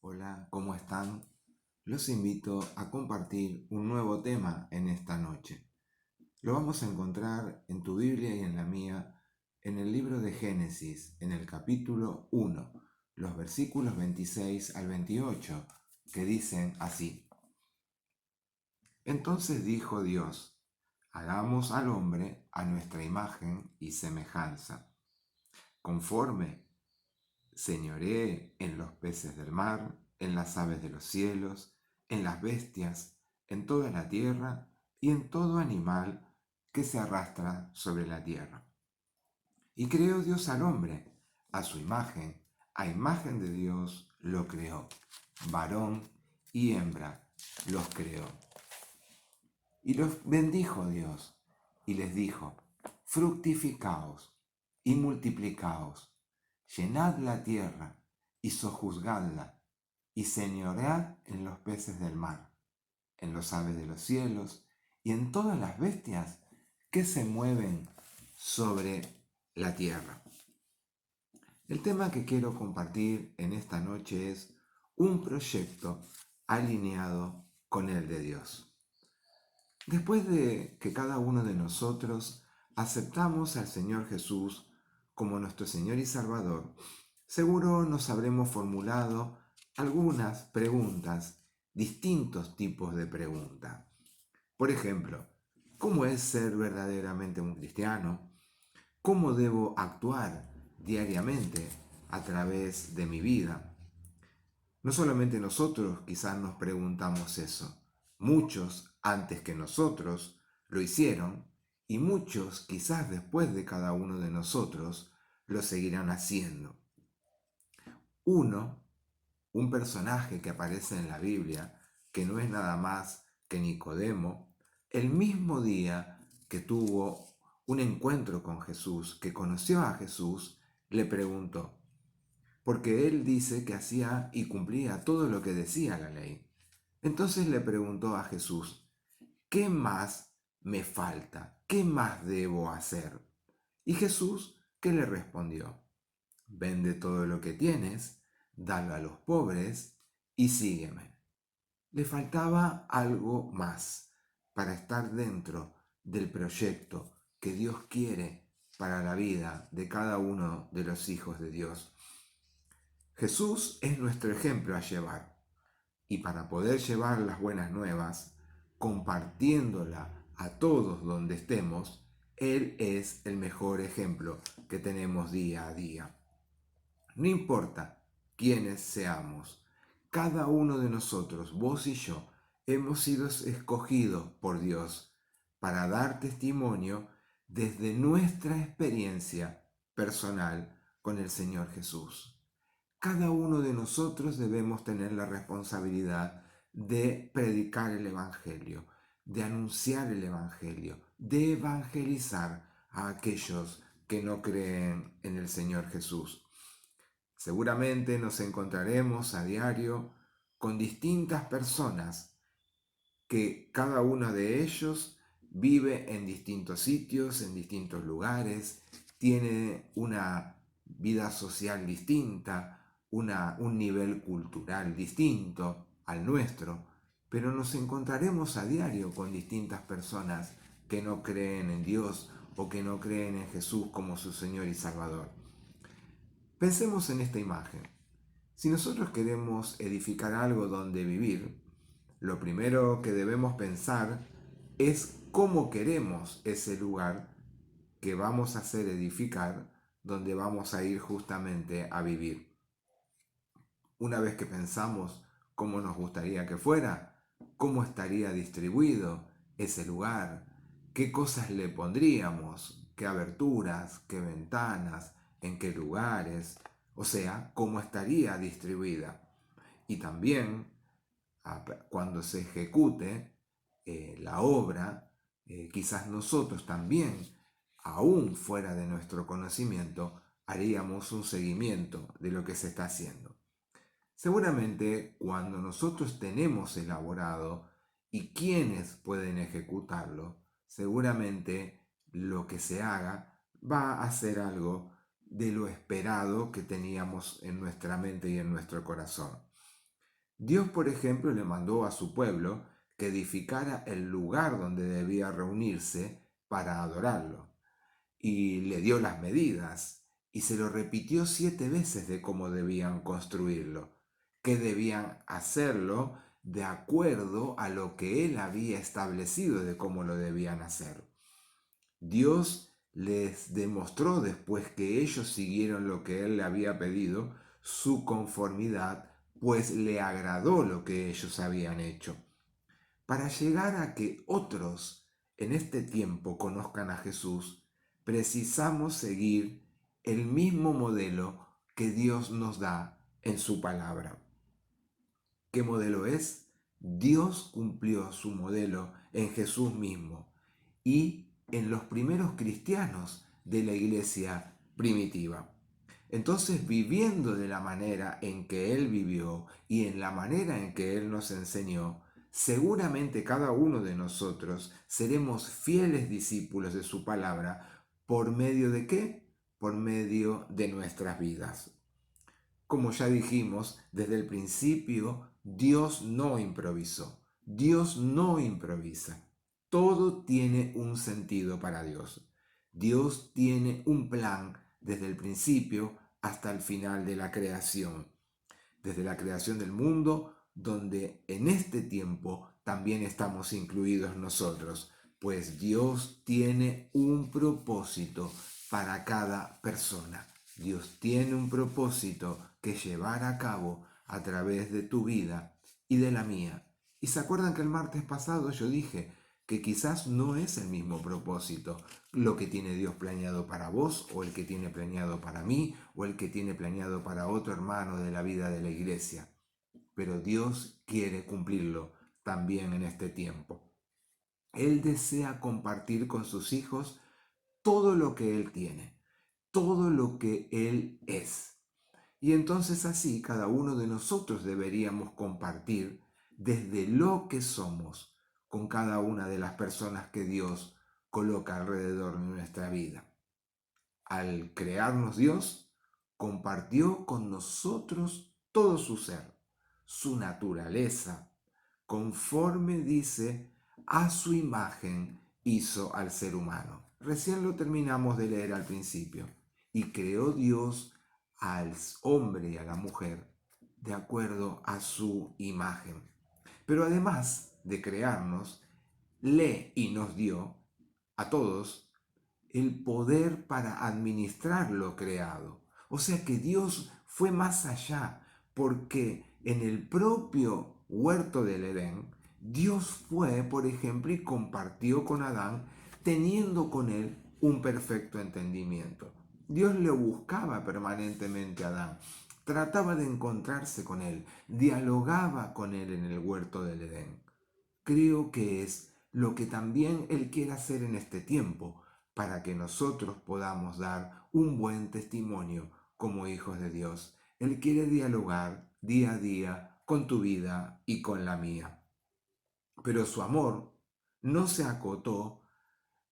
Hola, ¿cómo están? Los invito a compartir un nuevo tema en esta noche. Lo vamos a encontrar en tu Biblia y en la mía, en el libro de Génesis, en el capítulo 1, los versículos 26 al 28, que dicen así. Entonces dijo Dios, hagamos al hombre a nuestra imagen y semejanza, conforme señoree en los peces del mar, en las aves de los cielos, en las bestias, en toda la tierra y en todo animal que se arrastra sobre la tierra. Y creó Dios al hombre, a imagen de Dios lo creó, varón y hembra los creó. Y los bendijo Dios y les dijo, fructificaos y multiplicaos, llenad la tierra y sojuzgadla, y señoread en los peces del mar, en los aves de los cielos y en todas las bestias que se mueven sobre la tierra. El tema que quiero compartir en esta noche es un proyecto alineado con el de Dios. Después de que cada uno de nosotros aceptamos al Señor Jesús como nuestro Señor y Salvador, seguro nos habremos formulado algunas preguntas, distintos tipos de preguntas. Por ejemplo, ¿cómo es ser verdaderamente un cristiano? ¿Cómo debo actuar diariamente a través de mi vida? No solamente nosotros quizás nos preguntamos eso, muchos antes que nosotros lo hicieron y muchos quizás después de cada uno de nosotros lo seguirán haciendo. Uno, un personaje que aparece en la Biblia, que no es nada más que Nicodemo, el mismo día que tuvo un encuentro con Jesús, que conoció a Jesús, le preguntó, porque él dice que hacía y cumplía todo lo que decía la ley. Entonces le preguntó a Jesús, ¿qué más me falta? ¿Qué más debo hacer? Y Jesús, ¿qué le respondió? Vende todo lo que tienes, dalo a los pobres y sígueme. Le faltaba algo más para estar dentro del proyecto que Dios quiere para la vida de cada uno de los hijos de Dios. Jesús es nuestro ejemplo a llevar y para poder llevar las buenas nuevas, compartiéndola a todos donde estemos, Él es el mejor ejemplo que tenemos día a día. No importa quiénes seamos, cada uno de nosotros, vos y yo, hemos sido escogidos por Dios para dar testimonio desde nuestra experiencia personal con el Señor Jesús. Cada uno de nosotros debemos tener la responsabilidad de predicar el Evangelio, de anunciar el Evangelio, de evangelizar a aquellos que no creen en el Señor Jesús. Seguramente nos encontraremos a diario con distintas personas que cada uno de ellos vive en distintos sitios, en distintos lugares, tiene una vida social distinta, un nivel cultural distinto al nuestro, pero nos encontraremos a diario con distintas personas que no creen en Dios o que no creen en Jesús como su Señor y Salvador. Pensemos en esta imagen. Si nosotros queremos edificar algo donde vivir, lo primero que debemos pensar es cómo queremos ese lugar que vamos a hacer edificar, donde vamos a ir justamente a vivir. Una vez que pensamos cómo nos gustaría que fuera, cómo estaría distribuido ese lugar, qué cosas le pondríamos, qué aberturas, qué ventanas, en qué lugares, o sea, cómo estaría distribuida. Y también cuando se ejecute la obra, quizás nosotros también, aún fuera de nuestro conocimiento, haríamos un seguimiento de lo que se está haciendo. Seguramente cuando nosotros tenemos elaborado y quienes pueden ejecutarlo, seguramente lo que se haga va a ser algo de lo esperado que teníamos en nuestra mente y en nuestro corazón. Dios, por ejemplo, le mandó a su pueblo que edificara el lugar donde debía reunirse para adorarlo, y le dio las medidas y se lo repitió 7 veces de cómo debían construirlo, que debían hacerlo de acuerdo a lo que él había establecido de cómo lo debían hacer. Dios les demostró, después que ellos siguieron lo que él le había pedido, su conformidad, pues le agradó lo que ellos habían hecho. Para llegar a que otros en este tiempo conozcan a Jesús, precisamos seguir el mismo modelo que Dios nos da en su palabra. ¿Qué modelo es? Dios cumplió su modelo en Jesús mismo y en los primeros cristianos de la iglesia primitiva. Entonces, viviendo de la manera en que Él vivió y en la manera en que Él nos enseñó, seguramente cada uno de nosotros seremos fieles discípulos de su palabra. ¿Por medio de qué? Por medio de nuestras vidas. Como ya dijimos, desde el principio Dios no improvisó. Dios no improvisa. Todo tiene un sentido para Dios. Dios tiene un plan desde el principio hasta el final de la creación. Desde la creación del mundo, donde en este tiempo también estamos incluidos nosotros, pues Dios tiene un propósito para cada persona. Dios tiene un propósito que llevar a cabo a través de tu vida y de la mía. ¿Y se acuerdan que el martes pasado yo dije que quizás no es el mismo propósito lo que tiene Dios planeado para vos, o el que tiene planeado para mí, o el que tiene planeado para otro hermano de la vida de la iglesia? Pero Dios quiere cumplirlo también en este tiempo. Él desea compartir con sus hijos todo lo que Él tiene, todo lo que Él es. Y entonces así cada uno de nosotros deberíamos compartir desde lo que somos con cada una de las personas que Dios coloca alrededor de nuestra vida. Al crearnos Dios, compartió con nosotros todo su ser, su naturaleza, conforme dice, a su imagen hizo al ser humano. Recién lo terminamos de leer al principio. Y creó Dios al hombre y a la mujer de acuerdo a su imagen. Pero además de crearnos, le y nos dio a todos el poder para administrar lo creado. O sea que Dios fue más allá, porque en el propio huerto del Edén, Dios fue, por ejemplo, y compartió con Adán, teniendo con él un perfecto entendimiento. Dios le buscaba permanentemente a Adán, trataba de encontrarse con él, dialogaba con él en el huerto del Edén. Creo que es lo que también Él quiere hacer en este tiempo, para que nosotros podamos dar un buen testimonio como hijos de Dios. Él quiere dialogar día a día con tu vida y con la mía. Pero su amor no se acotó,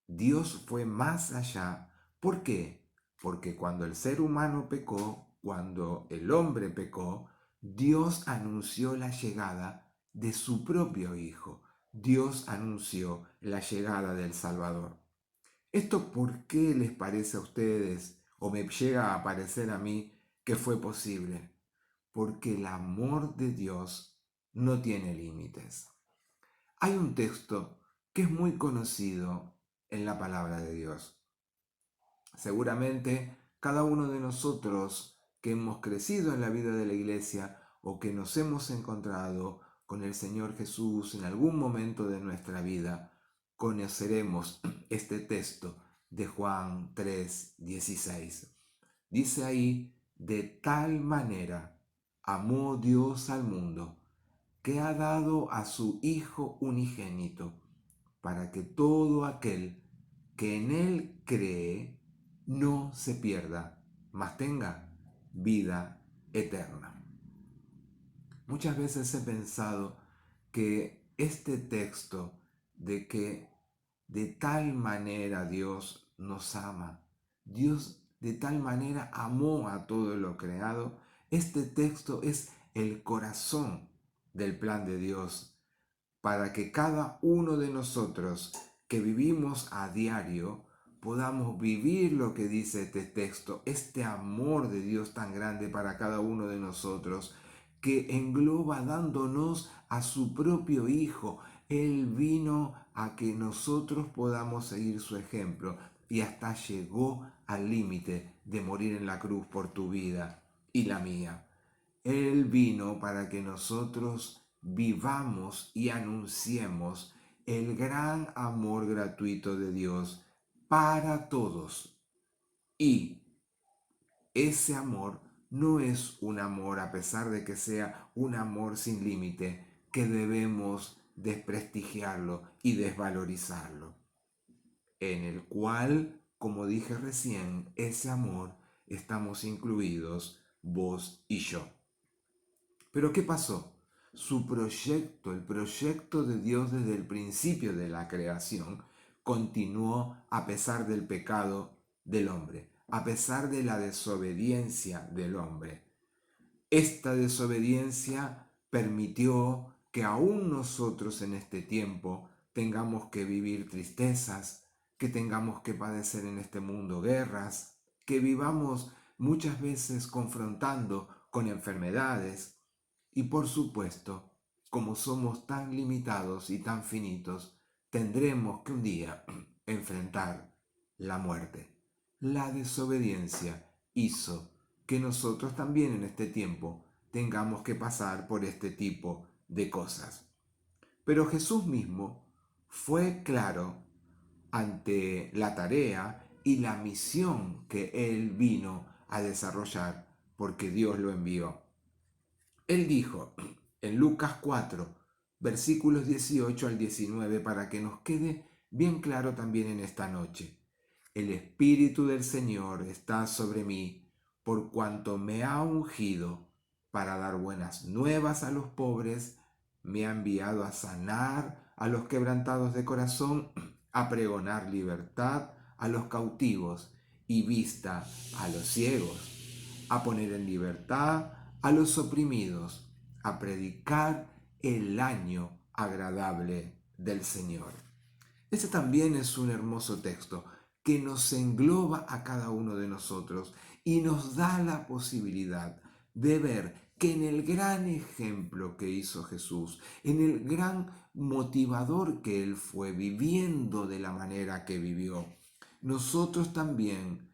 Dios fue más allá. ¿Por qué? Porque cuando el ser humano pecó, cuando el hombre pecó, Dios anunció la llegada de su propio Hijo. Dios anunció la llegada del Salvador. ¿Esto por qué les parece a ustedes, o me llega a parecer a mí, que fue posible? Porque el amor de Dios no tiene límites. Hay un texto que es muy conocido en la palabra de Dios. Seguramente cada uno de nosotros que hemos crecido en la vida de la iglesia o que nos hemos encontrado con el Señor Jesús en algún momento de nuestra vida, conoceremos este texto de Juan 3:16. Dice ahí, de tal manera amó Dios al mundo, que ha dado a su Hijo unigénito, para que todo aquel que en Él cree no se pierda, mas tenga vida eterna. Muchas veces he pensado que este texto de que de tal manera Dios nos ama, Dios de tal manera amó a todo lo creado, este texto es el corazón del plan de Dios para que cada uno de nosotros que vivimos a diario podamos vivir lo que dice este texto, este amor de Dios tan grande para cada uno de nosotros, que engloba dándonos a su propio Hijo. Él vino a que nosotros podamos seguir su ejemplo y hasta llegó al límite de morir en la cruz por tu vida y la mía. Él vino para que nosotros vivamos y anunciemos el gran amor gratuito de Dios para todos. Y ese amor no es un amor, a pesar de que sea un amor sin límite, que debemos desprestigiarlo y desvalorizarlo, en el cual, como dije recién, ese amor estamos incluidos vos y yo. Pero ¿qué pasó? Su proyecto, el proyecto de Dios desde el principio de la creación, continuó a pesar del pecado del hombre, a pesar de la desobediencia del hombre. Esta desobediencia permitió que aún nosotros en este tiempo tengamos que vivir tristezas, que tengamos que padecer en este mundo guerras, que vivamos muchas veces confrontando con enfermedades y por supuesto, como somos tan limitados y tan finitos, tendremos que un día enfrentar la muerte. La desobediencia hizo que nosotros también en este tiempo tengamos que pasar por este tipo de cosas. Pero Jesús mismo fue claro ante la tarea y la misión que Él vino a desarrollar porque Dios lo envió. Él dijo en Lucas 4, versículos 18 al 19, para que nos quede bien claro también en esta noche. El Espíritu del Señor está sobre mí, por cuanto me ha ungido para dar buenas nuevas a los pobres, me ha enviado a sanar a los quebrantados de corazón, a pregonar libertad a los cautivos y vista a los ciegos, a poner en libertad a los oprimidos, a predicar el año agradable del Señor. Este también es un hermoso texto que nos engloba a cada uno de nosotros y nos da la posibilidad de ver que en el gran ejemplo que hizo Jesús, en el gran motivador que Él fue viviendo de la manera que vivió, nosotros también,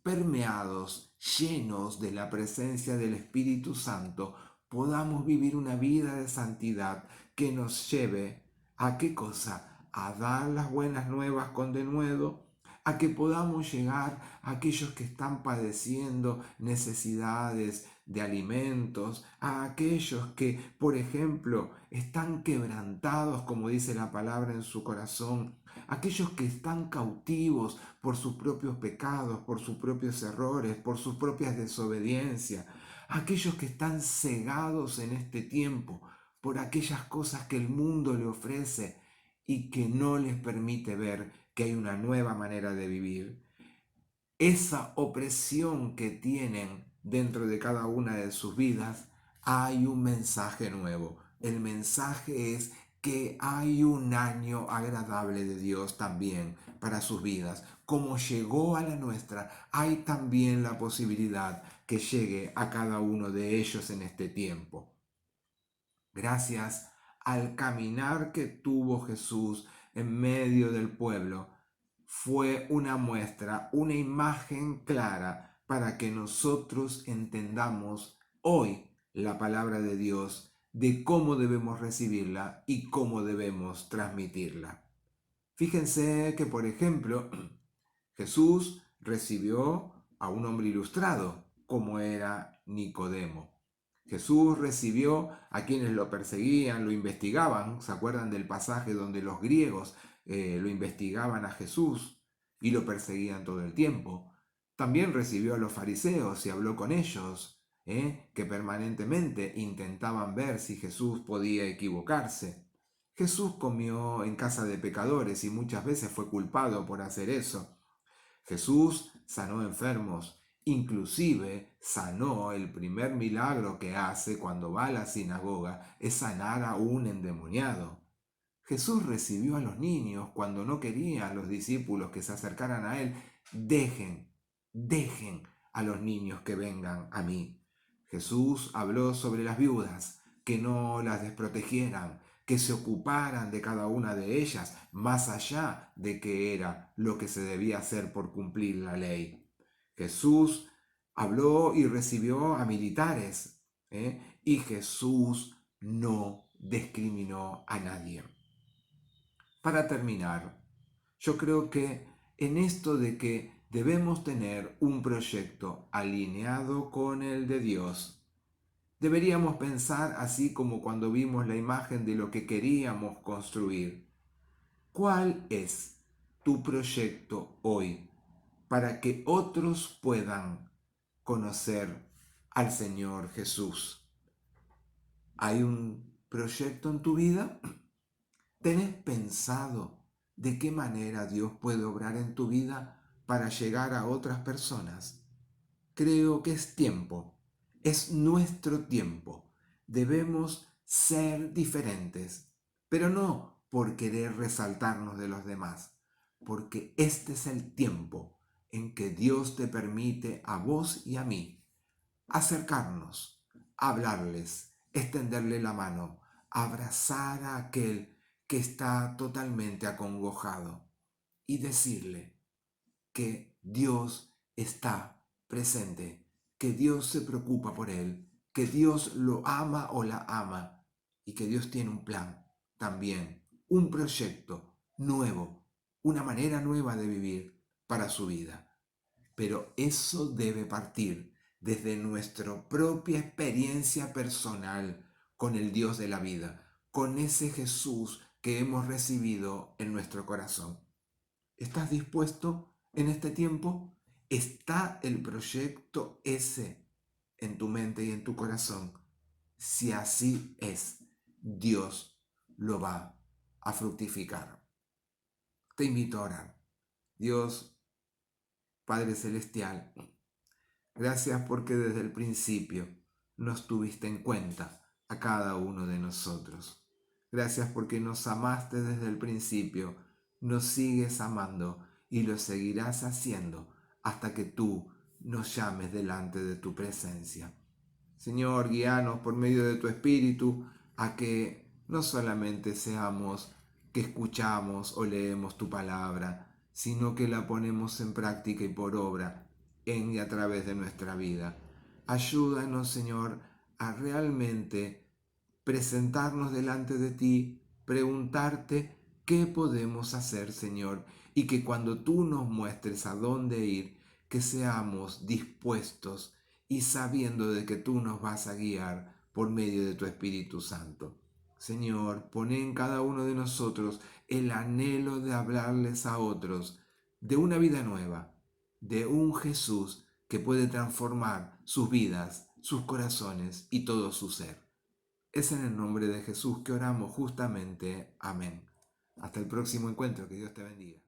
permeados, llenos de la presencia del Espíritu Santo, podamos vivir una vida de santidad que nos lleve a qué cosa, a dar las buenas nuevas con denuedo, a que podamos llegar a aquellos que están padeciendo necesidades de alimentos, a aquellos que, por ejemplo, están quebrantados, como dice la palabra, en su corazón, aquellos que están cautivos por sus propios pecados, por sus propios errores, por sus propias desobediencias, aquellos que están cegados en este tiempo por aquellas cosas que el mundo le ofrece y que no les permite ver que hay una nueva manera de vivir. Esa opresión que tienen dentro de cada una de sus vidas, hay un mensaje nuevo. El mensaje es que hay un año agradable de Dios también para sus vidas. Como llegó a la nuestra, hay también la posibilidad que llegue a cada uno de ellos en este tiempo. Gracias al caminar que tuvo Jesús en medio del pueblo, fue una muestra, una imagen clara para que nosotros entendamos hoy la palabra de Dios, de cómo debemos recibirla y cómo debemos transmitirla. Fíjense que, por ejemplo, Jesús recibió a un hombre ilustrado, como era Nicodemo. Jesús recibió a quienes lo perseguían, lo investigaban. ¿Se acuerdan del pasaje donde los griegos lo investigaban a Jesús y lo perseguían todo el tiempo? También recibió a los fariseos y habló con ellos, que permanentemente intentaban ver si Jesús podía equivocarse. Jesús comió en casa de pecadores y muchas veces fue culpado por hacer eso. Jesús sanó enfermos Inclusive sanó, el primer milagro que hace cuando va a la sinagoga es sanar a un endemoniado. Jesús recibió a los niños cuando no querían los discípulos que se acercaran a Él. Dejen a los niños que vengan a mí. Jesús habló sobre las viudas, que no las desprotegieran, que se ocuparan de cada una de ellas, más allá de que era lo que se debía hacer por cumplir la ley. Jesús habló y recibió a militares, y Jesús no discriminó a nadie. Para terminar, yo creo que en esto de que debemos tener un proyecto alineado con el de Dios, deberíamos pensar así como cuando vimos la imagen de lo que queríamos construir. ¿Cuál es tu proyecto hoy para que otros puedan conocer al Señor Jesús? ¿Hay un proyecto en tu vida? ¿Tenés pensado de qué manera Dios puede obrar en tu vida para llegar a otras personas? Creo que es tiempo, es nuestro tiempo. Debemos ser diferentes, pero no por querer resaltarnos de los demás, porque este es el tiempo en que Dios te permite a vos y a mí acercarnos, hablarles, extenderle la mano, abrazar a aquel que está totalmente acongojado y decirle que Dios está presente, que Dios se preocupa por él, que Dios lo ama o la ama y que Dios tiene un plan también, un proyecto nuevo, una manera nueva de vivir para su vida. Pero eso debe partir desde nuestra propia experiencia personal con el Dios de la vida, con ese Jesús que hemos recibido en nuestro corazón. ¿Estás dispuesto en este tiempo? ¿Está el proyecto ese en tu mente y en tu corazón? Si así es, Dios lo va a fructificar. Te invito a orar. Dios, Padre Celestial, gracias porque desde el principio nos tuviste en cuenta a cada uno de nosotros. Gracias porque nos amaste desde el principio, nos sigues amando y lo seguirás haciendo hasta que tú nos llames delante de tu presencia. Señor, guíanos por medio de tu Espíritu a que no solamente seamos que escuchamos o leemos tu palabra, sino que la ponemos en práctica y por obra en y a través de nuestra vida. Ayúdanos, Señor, a realmente presentarnos delante de ti, preguntarte qué podemos hacer, Señor, y que cuando tú nos muestres a dónde ir, que seamos dispuestos y sabiendo de que tú nos vas a guiar por medio de tu Espíritu Santo. Señor, pon en cada uno de nosotros el anhelo de hablarles a otros de una vida nueva, de un Jesús que puede transformar sus vidas, sus corazones y todo su ser. Es en el nombre de Jesús que oramos justamente. Amén. Hasta el próximo encuentro. Que Dios te bendiga.